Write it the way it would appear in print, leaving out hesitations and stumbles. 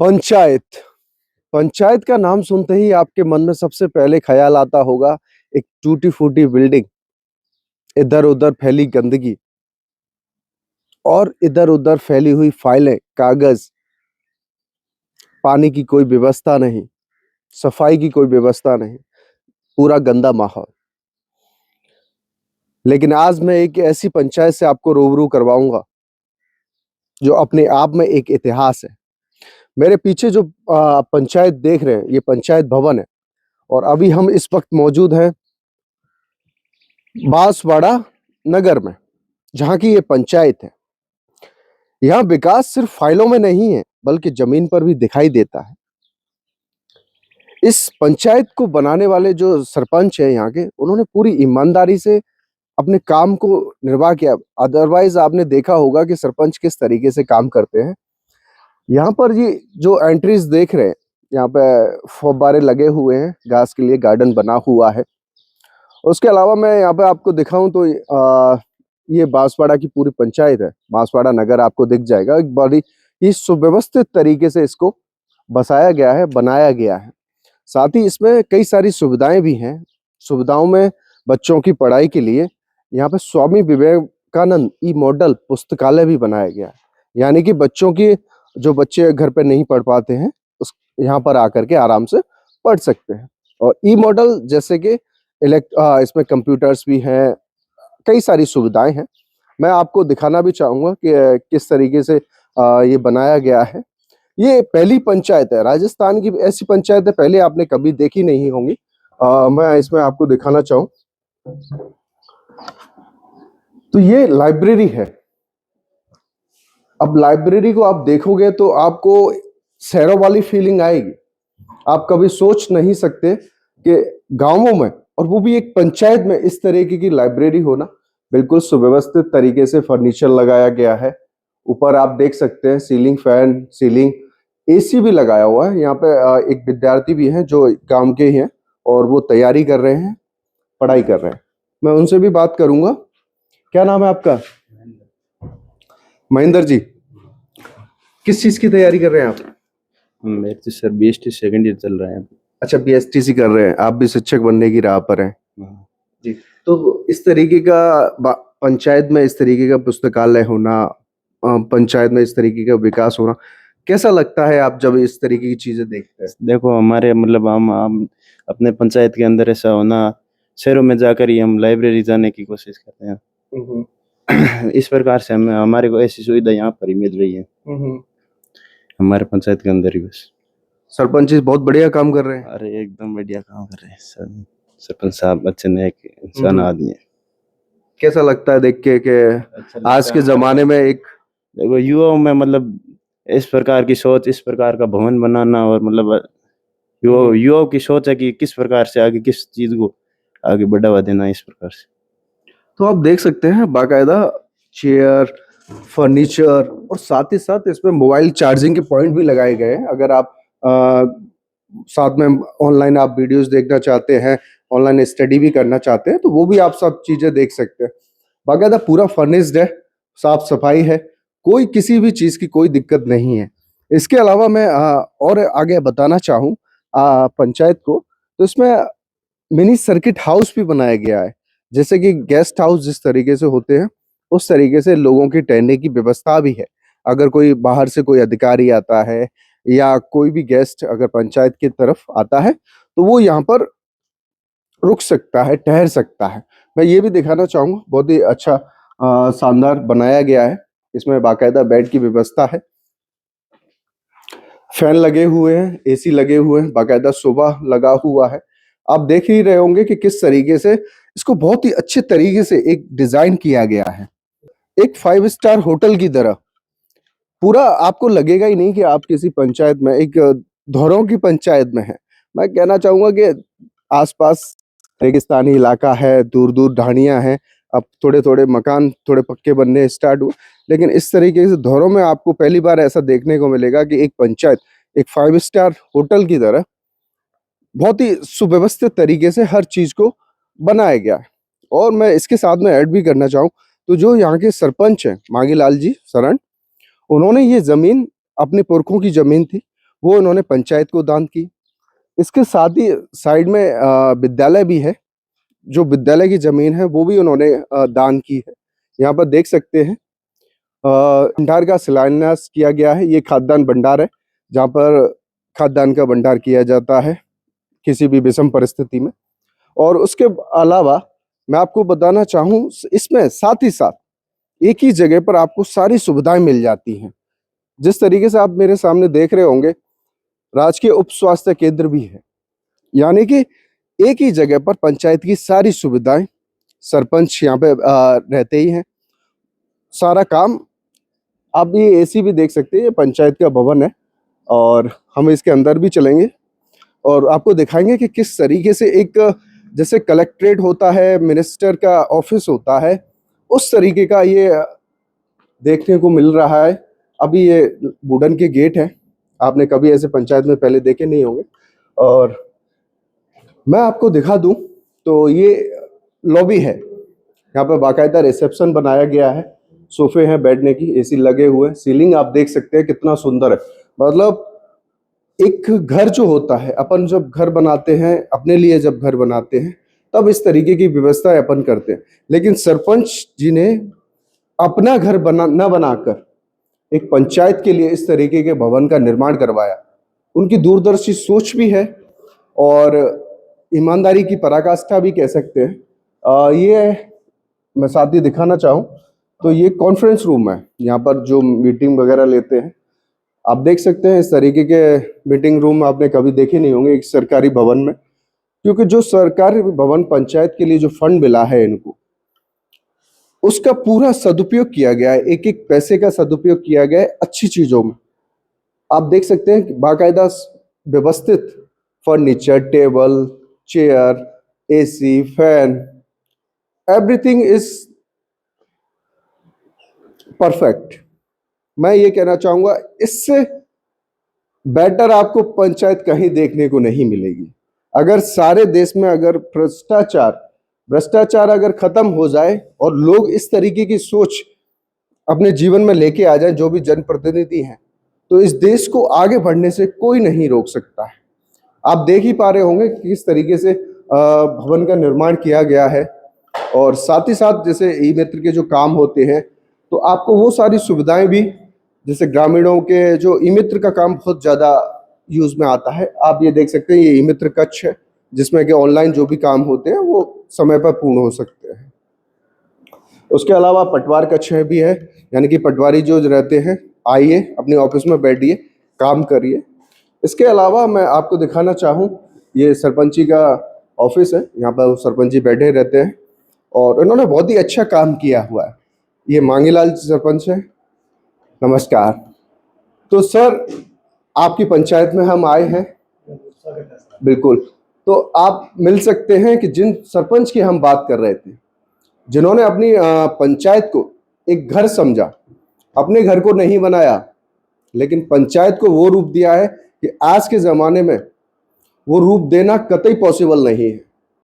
पंचायत। पंचायत का नाम सुनते ही आपके मन में सबसे पहले ख्याल आता होगा एक टूटी फूटी बिल्डिंग, इधर उधर फैली गंदगी और इधर उधर फैली हुई फाइलें, कागज, पानी की कोई व्यवस्था नहीं, सफाई की कोई व्यवस्था नहीं, पूरा गंदा माहौल। लेकिन आज मैं एक ऐसी पंचायत से आपको रूबरू करवाऊंगा जो अपने आप में एक इतिहास है। मेरे पीछे जो पंचायत देख रहे हैं, ये पंचायत भवन है और अभी हम इस वक्त मौजूद हैं बांसवाड़ा नगर में, जहां की ये पंचायत है। यहाँ विकास सिर्फ फाइलों में नहीं है बल्कि जमीन पर भी दिखाई देता है। इस पंचायत को बनाने वाले जो सरपंच है यहाँ के, उन्होंने पूरी ईमानदारी से अपने काम को निर्वाह किया। अदरवाइज आपने देखा होगा कि सरपंच किस तरीके से काम करते हैं। यहाँ पर ये जो एंट्रीज देख रहे हैं, यहाँ पे फव्वारे लगे हुए हैं, घास के लिए गार्डन बना हुआ है। उसके अलावा मैं यहाँ पे आपको दिखाऊं तो ये बांसवाड़ा की पूरी पंचायत है, बांसवाड़ा नगर आपको दिख जाएगा। एक बड़ी ही सुव्यवस्थित तरीके से इसको बसाया गया है, बनाया गया है। साथ ही इसमें कई सारी सुविधाएं भी हैं। सुविधाओं में बच्चों की पढ़ाई के लिए यहाँ पे स्वामी विवेकानंद ई मॉडल पुस्तकालय भी बनाया गया है, यानी कि बच्चों की जो बच्चे घर पे नहीं पढ़ पाते हैं उस यहाँ पर आकर के आराम से पढ़ सकते हैं। और ई मॉडल जैसे कि इसमें कंप्यूटर्स भी हैं, कई सारी सुविधाएं हैं। मैं आपको दिखाना भी चाहूंगा कि किस तरीके से ये बनाया गया है। ये पहली पंचायत है राजस्थान की, ऐसी पंचायत है पहले आपने कभी देखी नहीं होंगी। मैं इसमें आपको दिखाना चाहूँ तो ये लाइब्रेरी है। अब लाइब्रेरी को आप देखोगे तो आपको शहरों वाली फीलिंग आएगी। आप कभी सोच नहीं सकते कि गांवों में, और वो भी एक पंचायत में, इस तरीके की लाइब्रेरी होना। बिल्कुल सुव्यवस्थित तरीके से फर्नीचर लगाया गया है। ऊपर आप देख सकते हैं सीलिंग फैन, सीलिंग एसी भी लगाया हुआ है। यहाँ पे एक विद्यार्थी भी हैं जो गांव के ही हैं और वो तैयारी कर रहे हैं, पढ़ाई कर रहे हैं। मैं उनसे भी बात करूंगा। क्या नाम है आपका? महेंद्र जी, किस चीज की तैयारी कर रहे हैं आप? मेरे तो सर बीएसटी सेकंड ईयर चल रहा है। अच्छा, बीएसटीसी कर रहे हैं। आप भी शिक्षक बनने की राह पर हैं जी। तो इस तरीके का पंचायत में इस तरीके का पुस्तकालय होना, पंचायत में इस तरीके का विकास होना, कैसा लगता है आप जब इस तरीके की चीजें देखते हैं? देखो हमारे मतलब हम अपने पंचायत के अंदर ऐसा होना, शहरों में जाकर ही हम लाइब्रेरी जाने की कोशिश करते हैं। इस प्रकार से हमें हमारे को ऐसी सुविधा यहाँ पर ही मिल रही है हमारे पंचायत के अंदर ही। बस सरपंच जी बहुत बढ़िया काम कर रहे हैं। अरे एकदम बढ़िया काम कर रहे हैं सर, सरपंच साहब अच्छे नेक इंसान आदमी है। कैसा लगता है देख के कि आज के जमाने में एक देखो युवाओं में मतलब इस प्रकार की सोच, इस प्रकार का भवन बनाना, और मतलब युवाओं की सोच है कि किस प्रकार से आगे किस चीज को आगे बढ़ावा देना, इस प्रकार से। तो आप देख सकते हैं बाकायदा चेयर, फर्नीचर और साथ ही साथ इसमें मोबाइल चार्जिंग के पॉइंट भी लगाए गए हैं। अगर आप साथ में ऑनलाइन आप वीडियोस देखना चाहते हैं, ऑनलाइन स्टडी भी करना चाहते हैं, तो वो भी आप सब चीजें देख सकते हैं। बाकायदा पूरा फर्निश्ड है, साफ सफाई है, कोई किसी भी चीज की कोई दिक्कत नहीं है। इसके अलावा मैं और आगे बताना चाहूँ पंचायत को, तो इसमें मिनी सर्किट हाउस भी बनाया गया है। जैसे कि गेस्ट हाउस जिस तरीके से होते हैं उस तरीके से लोगों की ठहरने की व्यवस्था भी है। अगर कोई बाहर से कोई अधिकारी आता है या कोई भी गेस्ट अगर पंचायत की तरफ आता है तो वो यहाँ पर रुक सकता है, ठहर सकता है। मैं ये भी दिखाना चाहूंगा, बहुत ही अच्छा शानदार बनाया गया है। इसमें बाकायदा बेड की व्यवस्था है, फैन लगे हुए हैं, एसी लगे हुए हैं, बाकायदा सोफा लगा हुआ है। आप देख ही रहे होंगे कि किस तरीके से इसको बहुत ही अच्छे तरीके से एक डिजाइन किया गया है, एक 5 स्टार होटल की तरह। पूरा आपको लगेगा ही नहीं कि आप किसी पंचायत में, एक धौरों की पंचायत में है। मैं कहना चाहूंगा कि आसपास रेगिस्तानी इलाका है, दूर दूर ढाणियां हैं, अब थोड़े थोड़े मकान थोड़े पक्के बनने स्टार्ट हुए, लेकिन इस तरीके से धौरों में आपको पहली बार ऐसा देखने को मिलेगा कि एक पंचायत एक 5 स्टार होटल की तरह बहुत ही सुव्यवस्थित तरीके से हर चीज को बनाया गया है। और मैं इसके साथ में ऐड भी करना चाहूँ तो जो यहाँ के सरपंच हैं मांगीलाल जी शरण, उन्होंने ये जमीन अपने पुरखों की जमीन थी, वो इन्होंने पंचायत को दान की। इसके साथ ही साइड में विद्यालय भी है, जो विद्यालय की ज़मीन है वो भी उन्होंने दान की है। यहाँ पर देख सकते हैं भंडार का शिलान्यास किया गया है। ये खाद्यान्न भंडार है, जहाँ पर खाद्यान्न का भंडार किया जाता है किसी भी विषम परिस्थिति में। और उसके अलावा मैं आपको बताना चाहूँ, इसमें साथ ही साथ एक ही जगह पर आपको सारी सुविधाएं मिल जाती हैं। जिस तरीके से आप मेरे सामने देख रहे होंगे, राजकीय उप स्वास्थ्य केंद्र भी है, यानी कि एक ही जगह पर पंचायत की सारी सुविधाएं, सरपंच यहाँ पे रहते ही हैं। सारा काम, आप ये एसी भी देख सकते हैं, ये पंचायत का भवन है और हम इसके अंदर भी चलेंगे और आपको दिखाएंगे कि किस तरीके से एक, जैसे कलेक्ट्रेट होता है, मिनिस्टर का ऑफिस होता है, उस तरीके का ये देखने को मिल रहा है। अभी ये वुडन के गेट है, आपने कभी ऐसे पंचायत में पहले देखे नहीं होंगे। और मैं आपको दिखा दूं तो ये लॉबी है, यहाँ पे बाकायदा रिसेप्शन बनाया गया है, सोफे हैं बैठने की, एसी लगे हुए हैं, सीलिंग आप देख सकते हैं कितना सुंदर है। मतलब एक घर जो होता है, अपन जब घर बनाते हैं अपने लिए, जब घर बनाते हैं तब इस तरीके की व्यवस्था अपन करते हैं, लेकिन सरपंच जी ने अपना घर न बनाकर एक पंचायत के लिए इस तरीके के भवन का निर्माण करवाया। उनकी दूरदर्शी सोच भी है और ईमानदारी की पराकाष्ठा भी कह सकते हैं। ये मैं साथ ही दिखाना चाहूँ तो ये कॉन्फ्रेंस रूम है, यहाँ पर जो मीटिंग वगैरह लेते हैं आप देख सकते हैं। इस तरीके के मीटिंग रूम आपने कभी देखे नहीं होंगे एक सरकारी भवन में, क्योंकि जो सरकारी भवन पंचायत के लिए जो फंड मिला है इनको, उसका पूरा सदुपयोग किया गया है, एक एक पैसे का सदुपयोग किया गया है अच्छी चीजों में। आप देख सकते हैं बाकायदा व्यवस्थित furniture, table, chair, AC, fan, everything is perfect. मैं ये कहना चाहूंगा, इससे बेटर आपको पंचायत कहीं देखने को नहीं मिलेगी। अगर सारे देश में अगर भ्रष्टाचार अगर खत्म हो जाए और लोग इस तरीके की सोच अपने जीवन में लेके आ जाए, जो भी जनप्रतिनिधि हैं, तो इस देश को आगे बढ़ने से कोई नहीं रोक सकता है। आप देख ही पा रहे होंगे कि किस तरीके से भवन का निर्माण किया गया है और साथ ही साथ जैसे ई मित्र के जो काम होते हैं तो आपको वो सारी सुविधाएं भी, जैसे ग्रामीणों के जो ई मित्र का काम बहुत ज़्यादा यूज में आता है, आप ये देख सकते हैं, ये ई मित्र कक्ष है जिसमें कि ऑनलाइन जो भी काम होते हैं वो समय पर पूर्ण हो सकते हैं। उसके अलावा पटवार कक्ष भी है, यानी कि पटवारी जो रहते हैं, आइए अपने ऑफिस में बैठिए, काम करिए। इसके अलावा मैं आपको दिखाना चाहूँ, ये सरपंची का ऑफिस है, यहाँ पर सरपंच जी बैठे रहते हैं और इन्होंने बहुत ही अच्छा काम किया हुआ है। ये मांगीलाल सरपंच है, नमस्कार। तो सर, आपकी पंचायत में हम आए हैं, बिल्कुल, तो आप मिल सकते हैं कि जिन सरपंच की हम बात कर रहे थे, जिन्होंने अपनी पंचायत को एक घर समझा, अपने घर को नहीं बनाया, लेकिन पंचायत को वो रूप दिया है कि आज के ज़माने में वो रूप देना कतई पॉसिबल नहीं है।